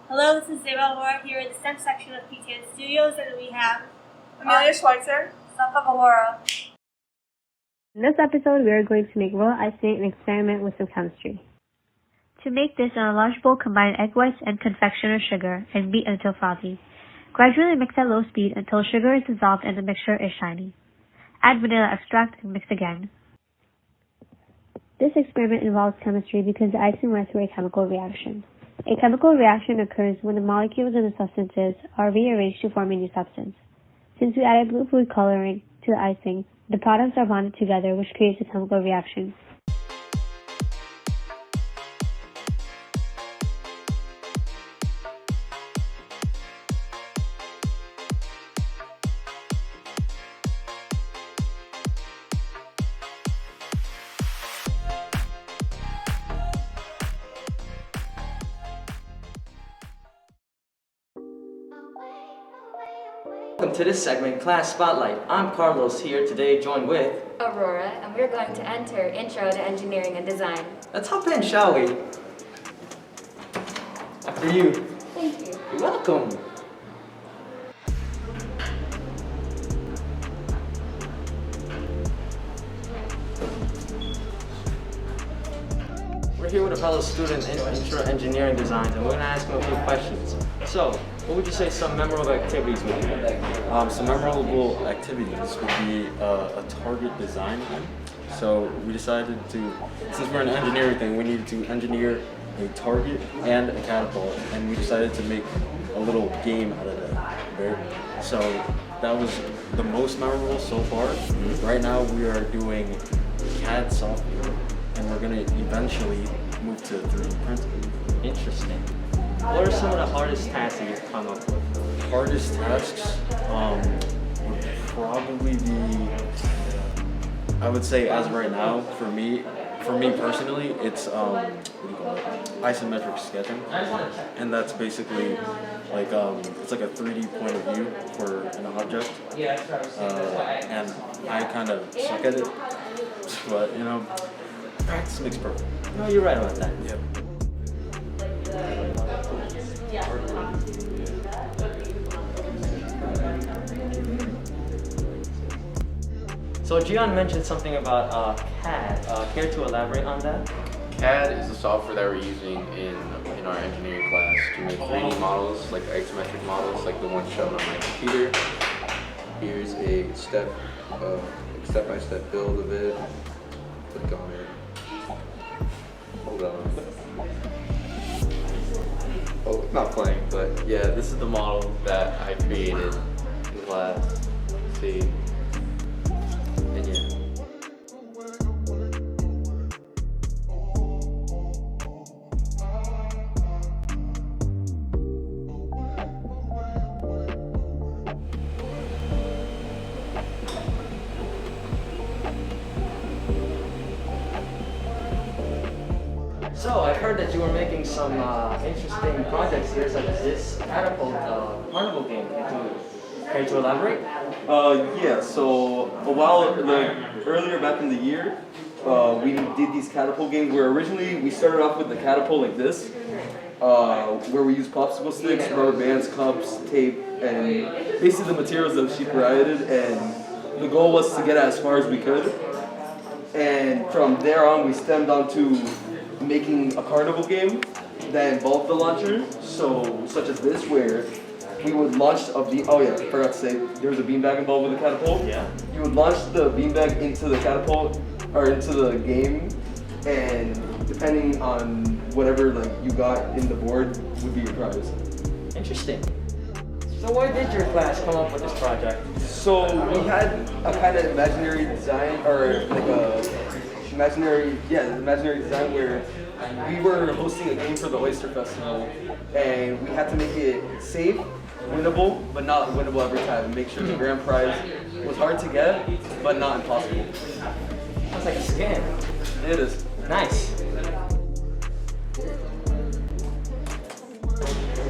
Hello, this is Zeba. We're here in the STEM section of PTN Studios, and we have Amelia Schweitzer. Safa Gawara. In this episode, we are going to make raw icing and experiment with some chemistry. To make this, in a large bowl, combine egg whites and confectioner sugar and beat until frothy. Gradually mix at low speed until sugar is dissolved and the mixture is shiny. Add vanilla extract and mix again. This experiment involves chemistry because the icing went through a chemical reaction. A chemical reaction occurs when the molecules in the substances are rearranged to form a new substance. Since we added blue food coloring to the icing, the products are bonded together, which creates a chemical reaction. Welcome to this segment, Class Spotlight. I'm Carlos here today, joined with Aurora, and we're going to enter Intro to Engineering and Design. Let's hop in, shall we? After you. Thank you. You're welcome. We're here with a fellow student in Intro to Engineering Design, and we're going to ask him a few questions. So, what would you say some memorable activities would be? Some memorable activities would be a target design. So we decided to, since we're an engineering thing, we needed to engineer a target and a catapult, and we decided to make a little game out of that. Right? So that was the most memorable so far. Right now we are doing CAD software, and we're going to eventually move to 3D printing. Interesting. What are some of the hardest tasks that you've come up with? Hardest tasks would probably be, I would say as of right now, for me personally, it's what do you call it? Isometric sketching, and that's basically like it's like a 3D point of view for an object, and I kind of suck at it, but you know, practice makes perfect. No, you're right about that. Yep. So Gian mentioned something about CAD. Care to elaborate on that? CAD is the software that we're using in our engineering class to make 3D models, like isometric models, like the one shown on my computer. Here's a step-by-step build of it. Click on it. Hold on. Oh, it's not playing, but yeah, this is the model that I created in class. See? And yeah. So I heard that you were making some interesting projects here, such as this catapult carnival game. Care to elaborate? Yeah, so a while earlier back in the year, we did these catapult games where originally we started off with the catapult like this, where we used popsicle sticks, rubber bands, cups, tape, and basically the materials that she provided, and the goal was to get as far as we could. And from there on, we stemmed on to making a carnival game that involved the launcher, so such as this, where we would launch a beam. Oh yeah, I forgot to say, there was a beanbag involved with the catapult. Yeah. You would launch the beanbag into the catapult, or into the game, and depending on whatever like you got in the board would be your prize. Interesting. So why did your class come up with this project? So we had a kind of imaginary design, or like imaginary design where we were hosting a game for the Oyster Festival, and we had to make it safe, winnable, but not winnable every time, and make sure the grand prize was hard to get, but not impossible. Sounds like a scam. It is. Nice.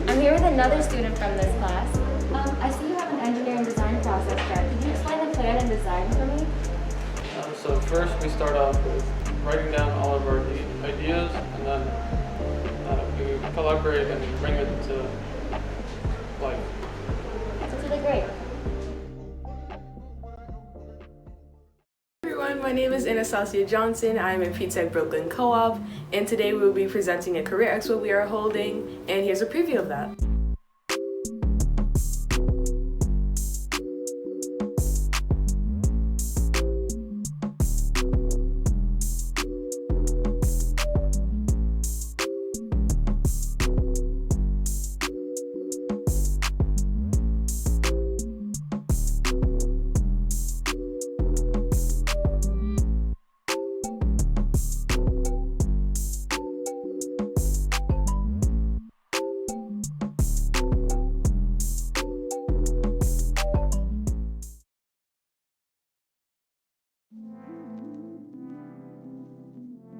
I'm here with another student from this class. I see you have an engineering design process chart. Could you explain the plan and design for me? So first we start off with writing down all of our ideas, and then we collaborate and bring it to life. Sounds really great. Everyone, my name is Anastasia Johnson. I'm in P-Tech Brooklyn Co-op, and today we will be presenting a career expo we are holding, and here's a preview of that.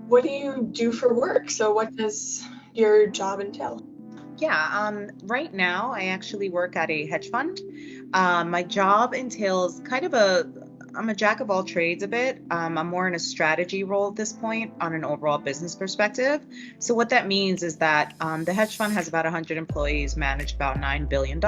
What do you do for work? So what does your job entail? Yeah, right now I actually work at a hedge fund. My job entails I'm a jack of all trades a bit. I'm more in a strategy role at this point on an overall business perspective. So what that means is that the hedge fund has about 100 employees, manage about $9 billion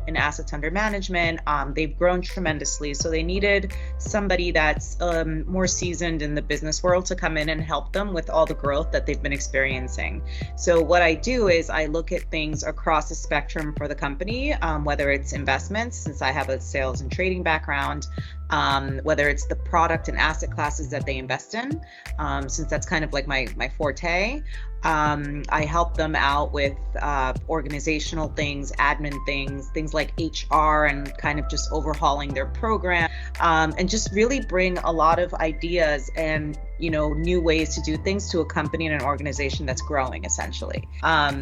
in assets under management. They've grown tremendously, so they needed somebody that's more seasoned in the business world to come in and help them with all the growth that they've been experiencing. So what I do is I look at things across the spectrum for the company, whether it's investments, since I have a sales and trading background, whether it's the product and asset classes that they invest in, since that's kind of like my forte. I help them out with organizational things, admin things like HR, and kind of just overhauling their program, and just really bring a lot of ideas and new ways to do things to a company and an organization that's growing, essentially.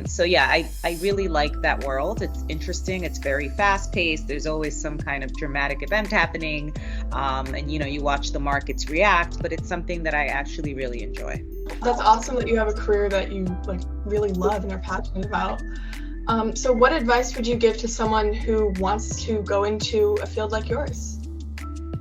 So yeah, I really like that world. It's interesting. It's very fast paced. There's always some kind of dramatic event happening, and you watch the markets react, but it's something that I actually really enjoy. That's awesome that you have a career that you really love and are passionate about. So what advice would you give to someone who wants to go into a field like yours?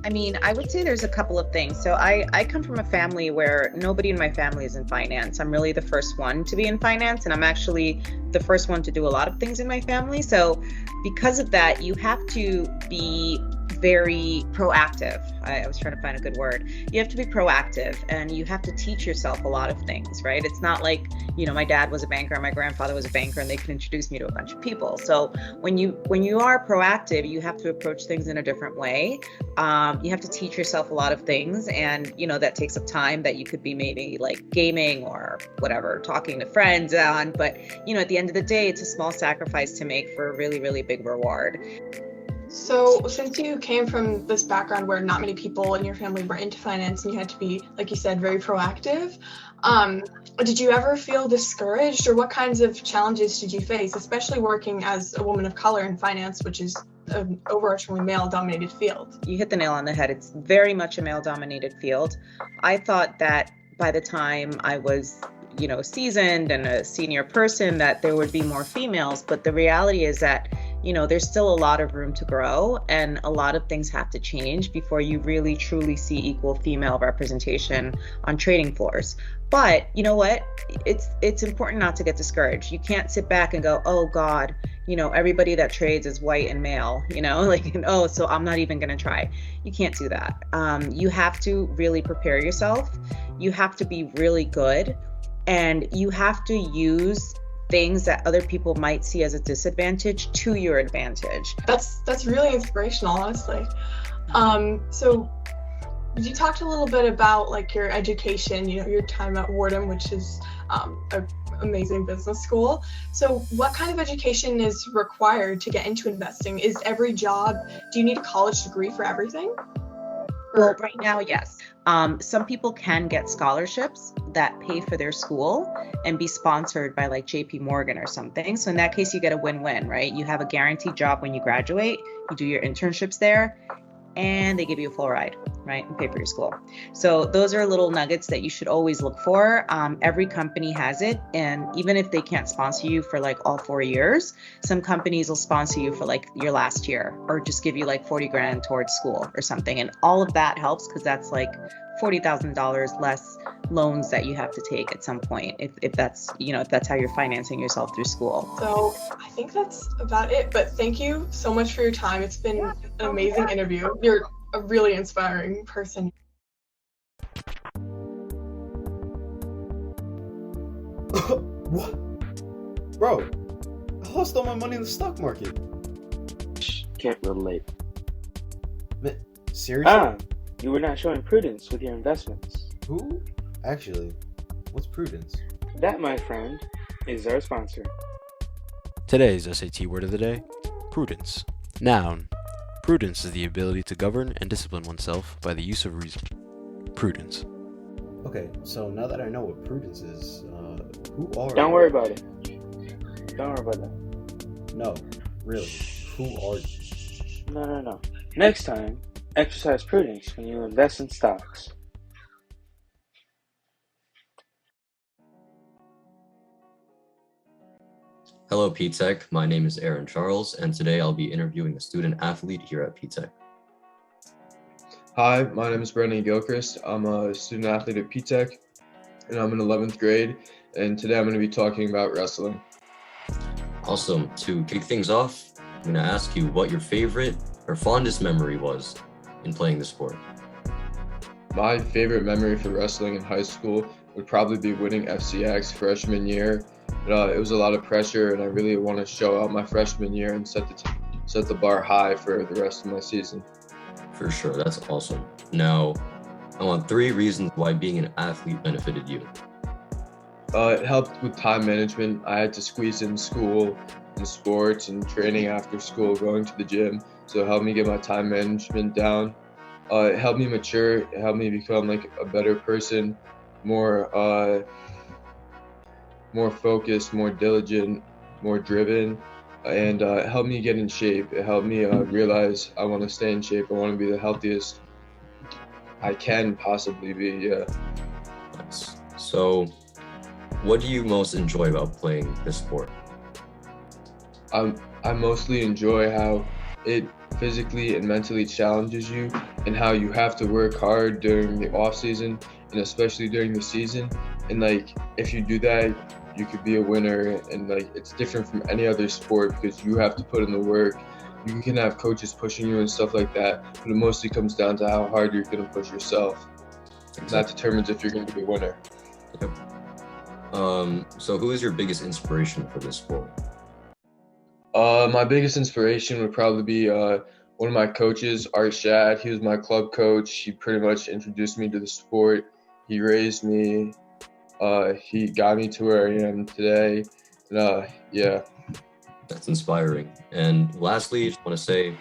I mean, I would say there's a couple of things. So I come from a family where nobody in my family is in finance. I'm really the first one to be in finance, and I'm actually the first one to do a lot of things in my family. So because of that, you have to be very proactive. I was trying to find a good word. You have to be proactive, and you have to teach yourself a lot of things, right? It's not like, my dad was a banker and my grandfather was a banker and they could introduce me to a bunch of people. So when you are proactive, you have to approach things in a different way. You have to teach yourself a lot of things, and that takes up time that you could be maybe like gaming or whatever, talking to friends on, but at the end of the day, it's a small sacrifice to make for a really, really big reward. So since you came from this background where not many people in your family were into finance and you had to be, like you said, very proactive, did you ever feel discouraged, or what kinds of challenges did you face, especially working as a woman of color in finance, which is an overarchingly male-dominated field? You hit the nail on the head. It's very much a male-dominated field. I thought that by the time I was seasoned and a senior person that there would be more females, but the reality is that there's still a lot of room to grow, and a lot of things have to change before you really truly see equal female representation on trading floors. But you know what? It's important not to get discouraged. You can't sit back and go, oh God, everybody that trades is white and male, so I'm not even gonna try. You can't do that. You have to really prepare yourself. You have to be really good, and you have to use things that other people might see as a disadvantage to your advantage. That's really inspirational, honestly. So you talked a little bit about your education, your time at Wharton, which is an amazing business school. So what kind of education is required to get into investing? Is every job, do you need a college degree for everything? Well, right now, yes. Some people can get scholarships that pay for their school and be sponsored by JP Morgan or something. So in that case, you get a win-win, right? You have a guaranteed job when you graduate, you do your internships there, and they give you a full ride, right, and pay for your school. So those are little nuggets that you should always look for. Every company has it, and even if they can't sponsor you for all 4 years, some companies will sponsor you for your last year, or just give you $40 grand towards school or something. And all of that helps because that's $40,000 less loans that you have to take at some point if that's if that's how you're financing yourself through school. So I think that's about it. But thank you so much for your time. It's been an amazing interview. You're a really inspiring person. What? Bro, I lost all my money in the stock market. Can't relate. Man, seriously? You were not showing prudence with your investments. Who? Actually, what's prudence? That, my friend, is our sponsor. Today's SAT word of the day, prudence. Noun. Prudence is the ability to govern and discipline oneself by the use of reason. Prudence. Okay, so now that I know what prudence is, who are... Don't worry about it. Don't worry about that. No, really, who are you? No. Next time, exercise prudence when you invest in stocks. Hello P-Tech, my name is Aaron Charles, and today I'll be interviewing a student athlete here at P-Tech. Hi, my name is Gilchrist. I'm a student athlete at P-Tech, and I'm in 11th grade, and today I'm going to be talking about wrestling. Awesome. To kick things off, I'm going to ask you what your favorite or fondest memory was in playing the sport. My favorite memory for wrestling in high school would probably be winning FCX freshman year. It was a lot of pressure, and I really want to show out my freshman year and set the bar high for the rest of my season. For sure, that's awesome. Now, I want 3 reasons why being an athlete benefited you. It helped with time management. I had to squeeze in school and sports and training after school, going to the gym, so it helped me get my time management down. It helped me mature. It helped me become like a better person, more focused, more diligent, more driven, and it helped me get in shape. It helped me realize I want to stay in shape. I want to be the healthiest I can possibly be. Yeah. Nice. So, what do you most enjoy about playing this sport? I mostly enjoy how it physically and mentally challenges you, and how you have to work hard during the off season and especially during the season. And like, if you do that, you could be a winner. And like, it's different from any other sport because you have to put in the work. You can have coaches pushing you and stuff like that, but it mostly comes down to how hard you're going to push yourself. Exactly. That determines if you're going to be a winner. Yep. So who is your biggest inspiration for this sport? My biggest inspiration would probably be one of my coaches, Art Shad. He was my club coach. He pretty much introduced me to the sport. He raised me. He got me to where I am today. Yeah. That's inspiring. And lastly, I just want to say,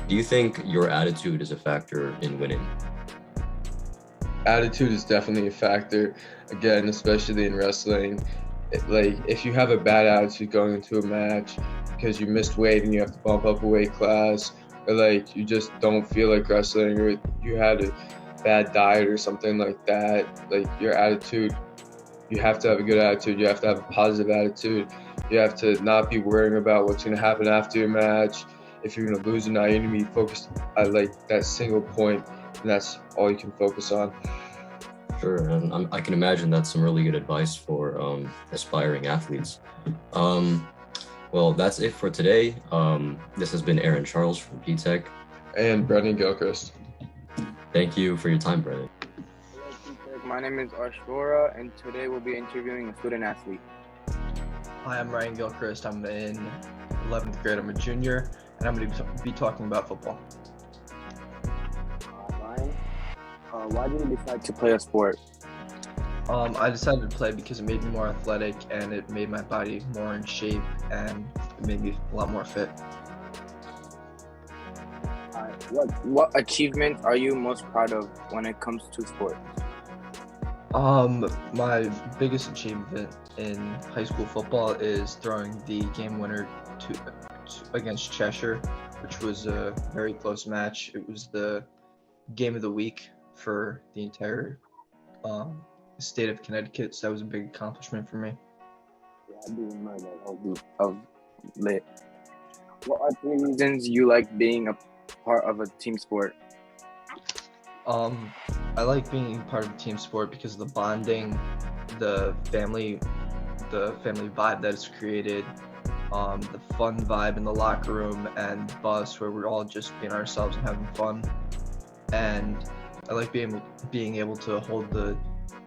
do you think your attitude is a factor in winning? Attitude is definitely a factor. Again, especially in wrestling. If you have a bad attitude going into a match because you missed weight and you have to bump up a weight class, or like you just don't feel like wrestling, or you had a bad diet or something like that, like your attitude, you have to have a good attitude. You have to have a positive attitude. You have to not be worrying about what's going to happen after your match. If you're going to lose or not, you're going to be focused at like that single point, and that's all you can focus on. Sure, and I can imagine that's some really good advice for aspiring athletes. Well, that's it for today. This has been Aaron Charles from P-Tech. And Brendan Gilchrist. Thank you for your time, Brendan. My name is Ashvora, and today we'll be interviewing a student athlete. Hi, I'm Ryan Gilchrist. I'm in 11th grade. I'm a junior, and I'm going to be talking about football. Ryan, why did you decide to play a sport? I decided to play because it made me more athletic, and it made my body more in shape, and it made me a lot more fit. What achievement are you most proud of when it comes to sports? My biggest achievement in high school football is throwing the game winner against Cheshire, which was a very close match. It was the game of the week for the entire state of Connecticut, so that was a big accomplishment for me. Yeah, I do remember that. Of lit. What are 3 reasons you like being a part of a team sport? I like being part of a team sport because of the bonding, the family vibe that is created, the fun vibe in the locker room and bus where we're all just being ourselves and having fun. And I like being able to hold the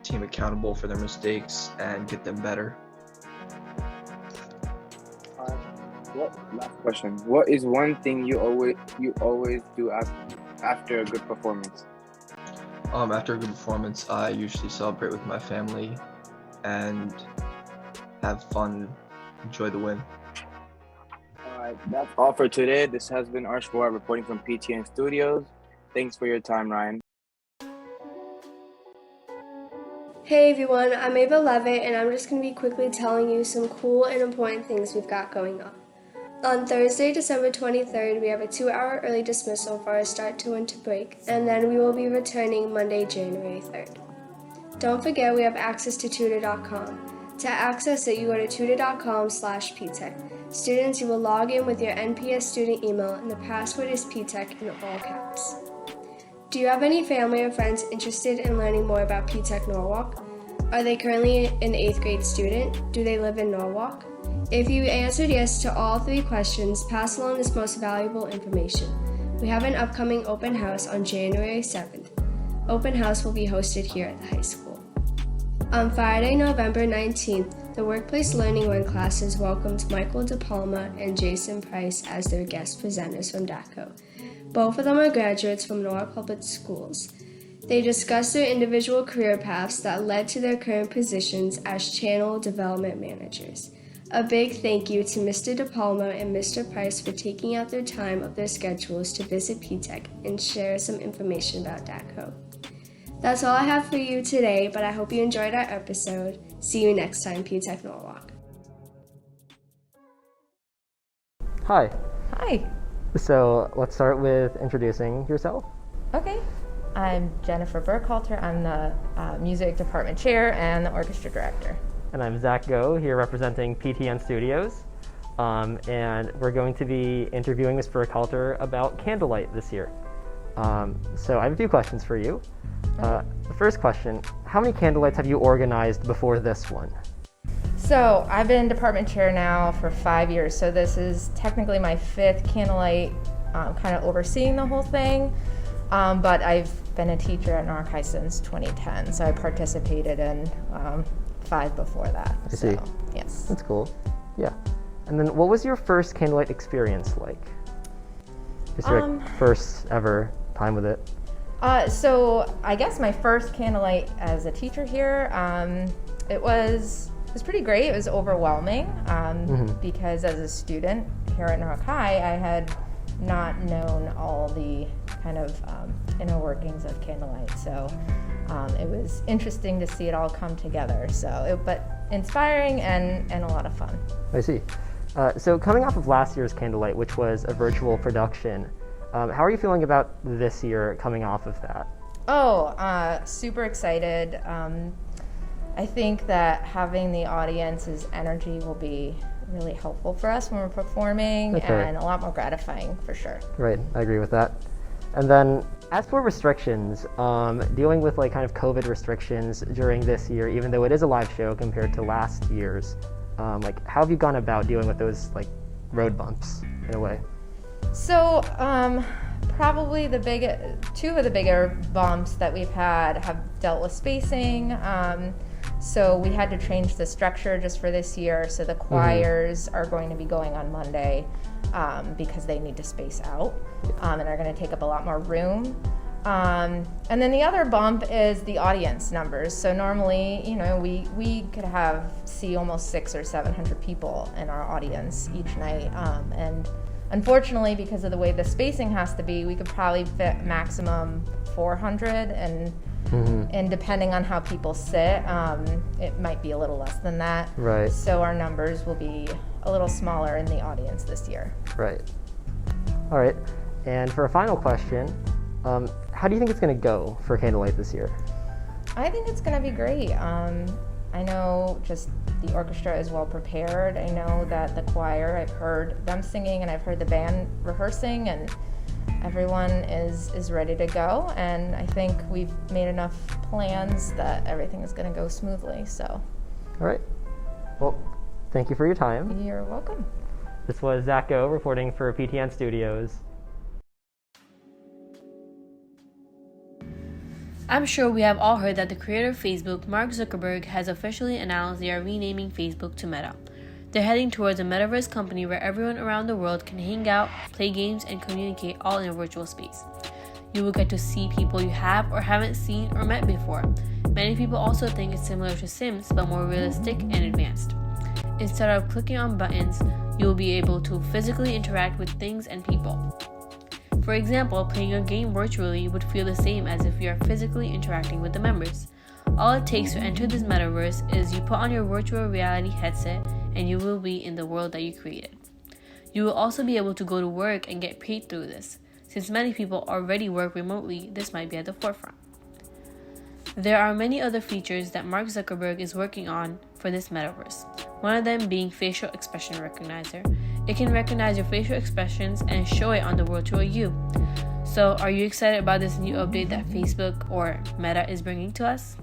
team accountable for their mistakes and get them better. Last question. What is one thing you always do after a good performance? After a good performance, I usually celebrate with my family and have fun, enjoy the win. Alright, that's all for today. This has been Arshboy reporting from PTN Studios. Thanks for your time, Ryan. Hey everyone, I'm Ava Levitt, and I'm just going to be quickly telling you some cool and important things we've got going on. On Thursday, December 23rd, we have a 2-hour early dismissal for our start to winter break, and then we will be returning Monday, January 3rd. Don't forget we have access to tutor.com. To access it, you go to tutor.com/ptech. Students, you will log in with your NPS student email, and the password is ptech in all caps. Do you have any family or friends interested in learning more about PTech Norwalk? Are they currently an 8th grade student? Do they live in Norwalk? If you answered yes to all 3 questions, pass along this most valuable information. We have an upcoming open house on January 7th. Open house will be hosted here at the high school. On Friday, November 19th, the Workplace Learning 1 classes welcomed Michael DePalma and Jason Price as their guest presenters from DACO. Both of them are graduates from Norwalk Public Schools. They discussed their individual career paths that led to their current positions as channel development managers. A big thank you to Mr. DePalma and Mr. Price for taking out their time of their schedules to visit PTech and share some information about DACO. That's all I have for you today, but I hope you enjoyed our episode. See you next time, PTech Norwalk. Hi. Hi. So let's start with introducing yourself. Okay. I'm Jennifer Burkhalter. I'm the music department chair and the orchestra director. And I'm Zach Go, here representing PTN Studios. And we're going to be interviewing Ms. Burkhalter about Candlelight this year. So I have a few questions for you. The first question, how many Candlelights have you organized before this one? So I've been department chair now for 5 years, so this is technically my 5th Candlelight, kind of overseeing the whole thing. But I've been a teacher at Norwalk High since 2010, so I participated in 5 before that. I see. Yes. That's cool. Yeah. And then what was your first Candlelight experience like? Just your first ever time with it? So I guess my first Candlelight as a teacher here, it was pretty great. It was overwhelming because as a student here at Norwalk High, I had not known all the kind of inner workings of Candlelight. So it was interesting to see it all come together. But inspiring and a lot of fun. I see. So coming off of last year's Candlelight, which was a virtual production, how are you feeling about this year coming off of that? Super excited. I think that having the audience's energy will be really helpful for us when we're performing and a lot more gratifying for sure. Right, I agree with that. And then as for restrictions, dealing with like kind of COVID restrictions during this year, even though it is a live show compared to last year's, like how have you gone about dealing with those like road bumps in a way? So probably two of the bigger bumps that we've had have dealt with spacing. So we had to change the structure just for this year. So the choirs are going to be going on Monday because they need to space out and are going to take up a lot more room. And then the other bump is the audience numbers. So normally, we could see almost 600 or 700 people in our audience each night. And unfortunately, because of the way the spacing has to be, we could probably fit maximum 400 and depending on how people sit, it might be a little less than that. Right. So our numbers will be a little smaller in the audience this year. Right. All right. And for a final question, how do you think it's going to go for Candlelight this year? I think it's going to be great. I know just the orchestra is well prepared. I know that the choir, I've heard them singing and I've heard the band rehearsing, and everyone is ready to go, and I think we've made enough plans that everything is going to go smoothly. So, all right. Well, thank you for your time. You're welcome. This was Zach Go reporting for PTN Studios. I'm sure we have all heard that the creator of Facebook, Mark Zuckerberg, has officially announced they are renaming Facebook to Meta. They're heading towards a metaverse company where everyone around the world can hang out, play games, and communicate all in a virtual space. You will get to see people you have or haven't seen or met before. Many people also think it's similar to Sims, but more realistic and advanced. Instead of clicking on buttons, you will be able to physically interact with things and people. For example, playing a game virtually would feel the same as if you are physically interacting with the members. All it takes to enter this metaverse is you put on your virtual reality headset and you will be in the world that you created. You will also be able to go to work and get paid through this. Since many people already work remotely, this might be at the forefront. There are many other features that Mark Zuckerberg is working on for this metaverse. One of them being facial expression recognizer. It can recognize your facial expressions and show it on the virtual you. So, are you excited about this new update that Facebook or Meta is bringing to us?